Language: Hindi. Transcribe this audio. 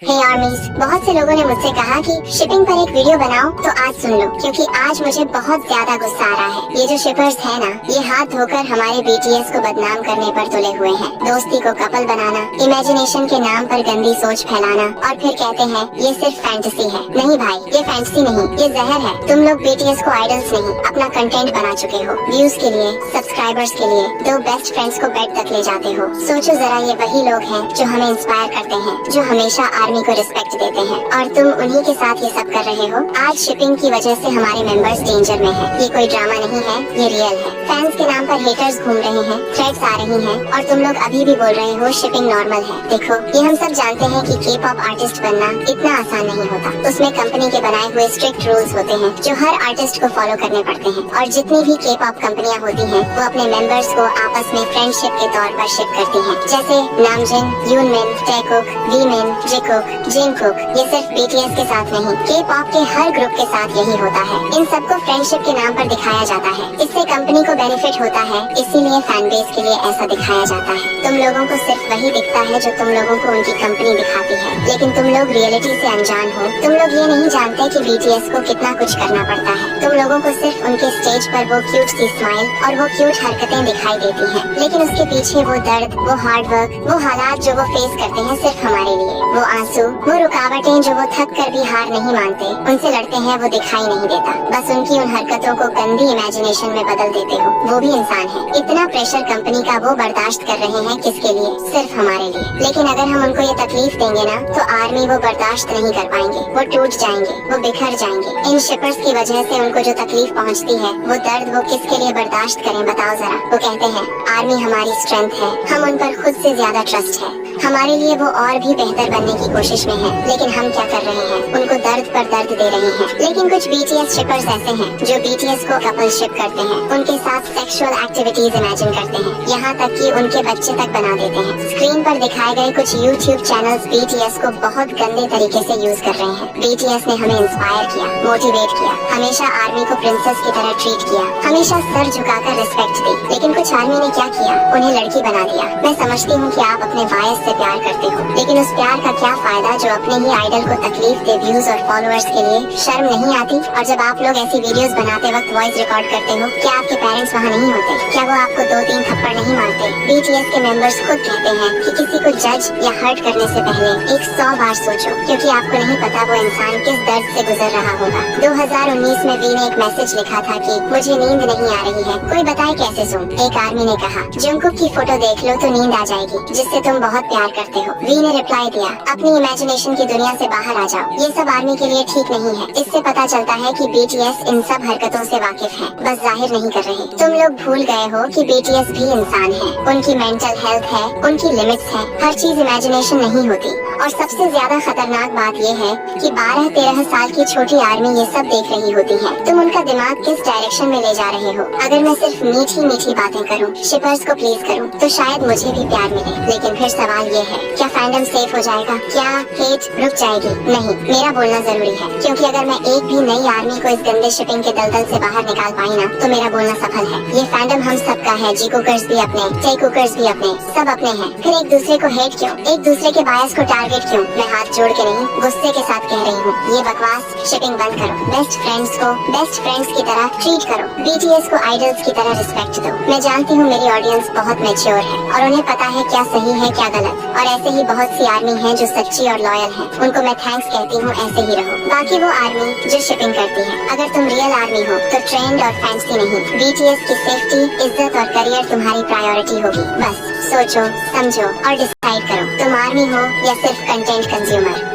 हे आर्मीज, बहुत से लोगों ने मुझसे कहा कि शिपिंग पर एक वीडियो बनाओ, तो आज सुन लो, क्योंकि आज मुझे बहुत ज्यादा गुस्सा आ रहा है। ये जो शिपर्स है ना, ये हाथ धोकर हमारे बीटीएस को बदनाम करने पर तुले हुए हैं। दोस्ती को कपल बनाना, इमेजिनेशन के नाम पर गंदी सोच फैलाना, और फिर कहते हैं ये सिर्फ फैंटेसी है। नहीं भाई, ये फैंटेसी नहीं, ये जहर है। तुम लोग बीटीएस को आइडल्स नहीं, अपना कंटेंट बना चुके हो। व्यूज के लिए, सब्सक्राइबर्स के लिए, दो बेस्ट फ्रेंड्स को बेड तक ले जाते हो। सोचो जरा, ये वही लोग हैं जो हमें इंस्पायर करते हैं, जो हमेशा आर्मी को रिस्पेक्ट देते हैं, और तुम उन्हीं के साथ ये सब कर रहे हो। आज शिपिंग की वजह से हमारे मेंबर्स डेंजर में हैं। ये कोई ड्रामा नहीं है, ये रियल है। फैंस के नाम पर हेटर्स घूम रहे हैं, थ्रेड्स आ रही हैं, और तुम लोग अभी भी बोल रहे हो शिपिंग नॉर्मल है। देखो, ये हम सब जानते हैं कि के पॉप आर्टिस्ट बनना इतना आसान नहीं होता। उसमें कंपनी के बनाए हुए स्ट्रिक्ट रूल्स होते हैं जो हर आर्टिस्ट को फॉलो करने पड़ते हैं। और जितनी भी के पॉप कंपनियां होती हैं, वो अपने मेंबर्स को आपस में फ्रेंडशिप के तौर पर शिप करती हैं। जैसे नामजन, यूनमिन, टैकुक, वीमिन, जिकुक, जिंगकुक। ये सिर्फ बीटीएस के साथ नहीं, के पॉप के हर ग्रुप के साथ यही होता है। इन सबको फ्रेंडशिप के नाम पर दिखाया जाता है। इससे कंपनी को बेनिफिट होता है, इसीलिए फैन बेस के लिए ऐसा दिखाया जाता है। तुम लोगों को सिर्फ वही दिखता है जो तुम लोगों को उनकी कंपनी दिखाती है, लेकिन तुम लोग रियलिटी से अनजान हो। तुम लोग ये नहीं जानते कि बीटीएस को कितना कुछ करना पड़ता है। तुम लोगों को सिर्फ उनके स्टेज पर वो क्यूट सी स्माइल और वो क्यूट हरकतें दिखाई देती हैं, लेकिन उसके पीछे वो दर्द, वो हार्ड वर्क, वो हालात जो वो फेस करते हैं सिर्फ हमारे लिए, वो आंसू, वो रुकावटें जो वो थक कर भी हार नहीं मानते, उनसे लड़ते हैं, वो दिखाई नहीं देता। बस उनकी उन हरकतों को गंदी इमेजिनेशन में बदल देते हो। वो भी इंसान है। इतना प्रेशर कंपनी का वो बर्दाश्त कर रहे हैं, किसके लिए? सिर्फ हमारे लिए। लेकिन अगर हम उनको ये तकलीफ देंगे ना, तो आर्मी वो बर्दाश्त नहीं कर पाएंगे। वो टूट जाएंगे, वो बिखर जाएंगे। इन शिपर्स की वजह से उनको जो तकलीफ पहुंचती है, वो दर्द वो किसके लिए बर्दाश्त करें, बताओ जरा। वो कहते हैं आर्मी हमारी स्ट्रेंथ है, हम उन पर खुद से ज्यादा ट्रस्ट है, हमारे लिए वो और भी बेहतर बनने की कोशिश में है। लेकिन हम क्या कर रहे हैं? उनको दर्द पर दर्द दे रहे हैं। लेकिन कुछ बीटीएस शिपर्स ऐसे हैं जो बीटीएस को कपलशिप करते हैं, उनके साथ सेक्सुअल एक्टिविटीज इमेजिन करते हैं, यहाँ तक कि उनके बच्चे तक बना देते हैं। स्क्रीन पर दिखाए गए कुछ यूट्यूब चैनल्स बीटीएस को बहुत गंदे तरीके से यूज कर रहे हैं। बीटीएस ने हमें इंस्पायर किया, मोटिवेट किया, हमेशा आर्मी को प्रिंसेस की तरह ट्रीट किया, हमेशा सर झुकाकर रिस्पेक्ट दी। लेकिन कुछ आर्मी ने क्या किया? उन्हें लड़की बना दिया। मैं समझती हूँ कि आप अपने बायस से प्यार करते हो, लेकिन उस प्यार का क्या फायदा जो अपने ही आइडल को तकलीफ दे व्यूज और फॉलोअर्स के लिए? शर्म नहीं आती? और जब आप लोग ऐसी वीडियोस बनाते वक्त वॉइस रिकॉर्ड करते हो, क्या आपके पेरेंट्स वहाँ नहीं होते? क्या वो आपको 2-3 थप्पड़ नहीं मारते? बीटीएस के मेंबर्स खुद कहते हैं कि किसी को जज या हर्ट करने से पहले 100 बार सोचो, क्योंकि आपको नहीं पता वो इंसान किस दर्द से गुजर रहा होगा। 2019 में वी ने एक मैसेज लिखा था कि मुझे नींद नहीं आ रही है, कोई बताए कैसे सोऊं? एक आर्मी ने कहा जंगकुक की फोटो देख लो तो नींद आ जाएगी, जिससे तुम बहुत प्यार करते हो। वी ने रिप्लाई दिया अपनी इमेजिनेशन की दुनिया से बाहर आ जाओ। ये सब आर्मी के लिए ठीक नहीं है। इससे पता चलता है कि बीटीएस इन सब हरकतों से वाकिफ है, बस जाहिर नहीं कर रहे। तुम लोग भूल गए हो कि बीटीएस भी इंसान है, उनकी मेंटल हेल्थ है, उनकी लिमिट्स है। हर चीज इमेजिनेशन नहीं होती। और सबसे ज्यादा खतरनाक बात ये है कि 12-13 साल की छोटी आर्मी ये सब देख रही होती है। तुम उनका दिमाग किस डायरेक्शन में ले जा रहे हो? अगर मैं सिर्फ मीठी मीठी बातें करूं, शिपर्स को प्लीज करूं, तो शायद मुझे भी प्यार मिले। लेकिन फिर सवाल ये है, क्या फैंडम सेफ हो जाएगा? क्या हेट रुक जाएगी? नहीं, मेरा बोलना जरूरी है, क्योंकि अगर मैं एक भी नई आर्मी को इस गंदे शिपिंग के दलदल से बाहर निकाल पाई ना, तो मेरा बोलना सफल है। ये फैंडम हम सबका है, जी कुकर्स भी अपने, टे कुकर्स भी अपने, सब अपने हैं। फिर एक दूसरे को हेट क्यों? एक दूसरे के बायस को टारगेट क्यों? मैं हाथ जोड़ के नहीं, गुस्से के साथ कह रही हूँ, ये बकवास शिपिंग बंद करो। बेस्ट फ्रेंड्स को बेस्ट फ्रेंड्स की तरह ट्रीट करो, बीटीएस को आइडल्स की तरह रिस्पेक्ट दो। मैं जानती हूँ मेरी ऑडियंस बहुत मैच्योर है और उन्हें पता है क्या सही है क्या गलत, और ऐसे ही बहुत सी आर्मी है जो सच्ची और लॉयल है। उनको मैं थैंक्स कहती हूँ, ऐसे ही रहो। बाकी वो आर्मी जो शिपिंग करती है, अगर तुम रियल आर्मी हो तो ट्रेंड और फैंसी नहीं, बीटीएस की सेफ्टी, इज्जत और करियर तुम्हारी प्रायोरिटी होगी। बस सोचो, समझो और डिसाइड करो, तुम आर्मी हो या सिर्फ कंटेंट कंज्यूमर।